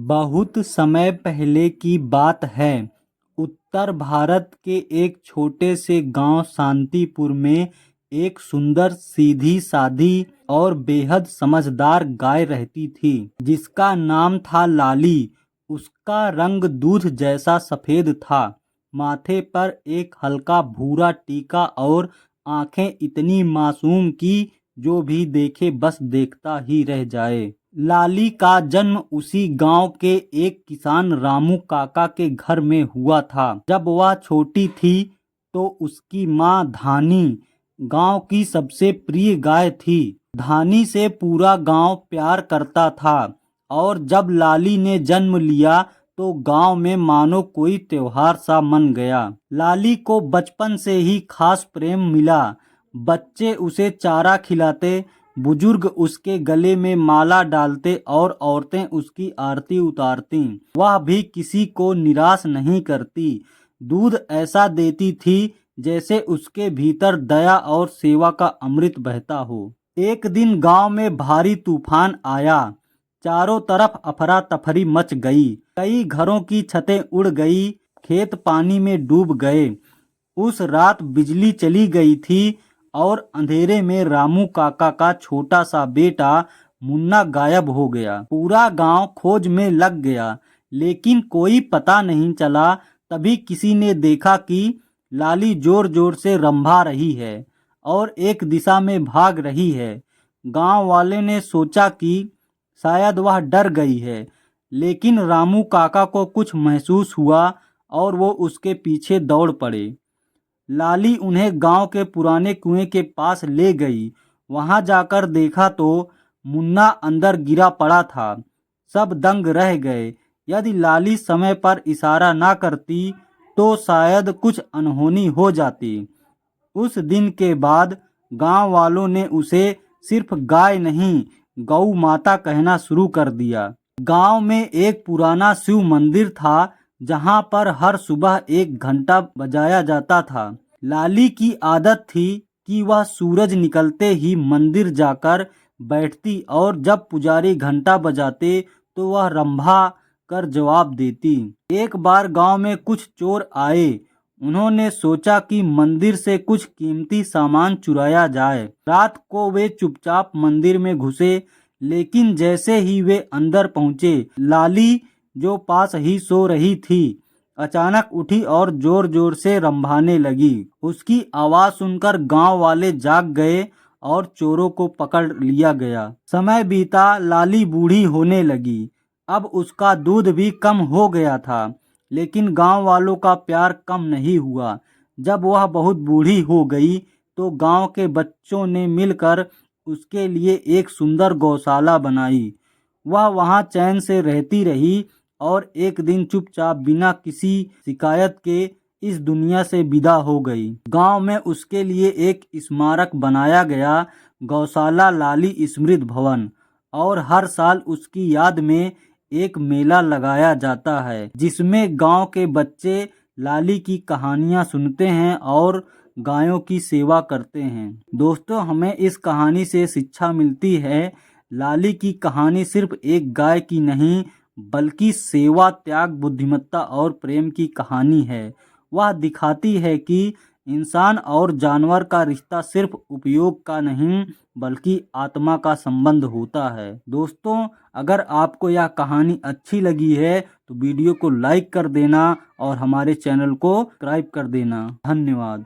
बहुत समय पहले की बात है। उत्तर भारत के एक छोटे से गांव शांतिपुर में एक सुंदर सीधी सादी और बेहद समझदार गाय रहती थी जिसका नाम था लाली। उसका रंग दूध जैसा सफेद था, माथे पर एक हल्का भूरा टीका और आंखें इतनी मासूम की जो भी देखे बस देखता ही रह जाए। लाली का जन्म उसी गांव के एक किसान रामू काका के घर में हुआ था। जब वह छोटी थी तो उसकी मां धानी गांव की सबसे प्रिय गाय थी। धानी से पूरा गांव प्यार करता था और जब लाली ने जन्म लिया तो गांव में मानो कोई त्योहार सा मन गया। लाली को बचपन से ही खास प्रेम मिला। बच्चे उसे चारा खिलाते, बुजुर्ग उसके गले में माला डालते और औरतें उसकी आरती उतारती। वह भी किसी को निराश नहीं करती। दूध ऐसा देती थी जैसे उसके भीतर दया और सेवा का अमृत बहता हो। एक दिन गांव में भारी तूफान आया। चारों तरफ अफरा तफरी मच गई। कई घरों की छतें उड़ गई, खेत पानी में डूब गए। उस रात बिजली चली गई थी और अंधेरे में रामू काका का छोटा सा बेटा मुन्ना गायब हो गया। पूरा गांव खोज में लग गया लेकिन कोई पता नहीं चला। तभी किसी ने देखा कि लाली जोर जोर से रंभा रही है और एक दिशा में भाग रही है। गांव वाले ने सोचा कि शायद वह डर गई है, लेकिन रामू काका को कुछ महसूस हुआ और वो उसके पीछे दौड़ पड़े। लाली उन्हें गांव के पुराने कुएं के पास ले गई। वहां जाकर देखा तो मुन्ना अंदर गिरा पड़ा था। सब दंग रह गए। यदि लाली समय पर इशारा ना करती तो शायद कुछ अनहोनी हो जाती। उस दिन के बाद गांव वालों ने उसे सिर्फ गाय नहीं, गौ माता कहना शुरू कर दिया। गांव में एक पुराना शिव मंदिर था जहां पर हर सुबह एक घंटा बजाया जाता था। लाली की आदत थी कि वह सूरज निकलते ही मंदिर जाकर बैठती और जब पुजारी घंटा बजाते तो वह रंभा कर जवाब देती। एक बार गांव में कुछ चोर आए। उन्होंने सोचा कि मंदिर से कुछ कीमती सामान चुराया जाए। रात को वे चुपचाप मंदिर में घुसे, लेकिन जैसे ही वे अंदर पहुंचे, लाली जो पास ही सो रही थी अचानक उठी और जोर जोर से रंभाने लगी। उसकी आवाज सुनकर गांव वाले जाग गए और चोरों को पकड़ लिया गया। समय बीता, लाली बूढ़ी होने लगी। अब उसका दूध भी कम हो गया था, लेकिन गांव वालों का प्यार कम नहीं हुआ। जब वह बहुत बूढ़ी हो गई तो गांव के बच्चों ने मिलकर उसके लिए एक सुंदर गौशाला बनाई। वह वहां चैन से रहती रही और एक दिन चुपचाप बिना किसी शिकायत के इस दुनिया से विदा हो गई। गांव में उसके लिए एक स्मारक बनाया गया, गौशाला लाली स्मृति भवन, और हर साल उसकी याद में एक मेला लगाया जाता है जिसमें गांव के बच्चे लाली की कहानियां सुनते हैं और गायों की सेवा करते हैं। दोस्तों, हमें इस कहानी से शिक्षा मिलती है। लाली की कहानी सिर्फ एक गाय की नहीं बल्कि सेवा, त्याग, बुद्धिमत्ता और प्रेम की कहानी है। वह दिखाती है कि इंसान और जानवर का रिश्ता सिर्फ उपयोग का नहीं बल्कि आत्मा का संबंध होता है। दोस्तों, अगर आपको यह कहानी अच्छी लगी है तो वीडियो को लाइक कर देना और हमारे चैनल को सब्सक्राइब कर देना। धन्यवाद।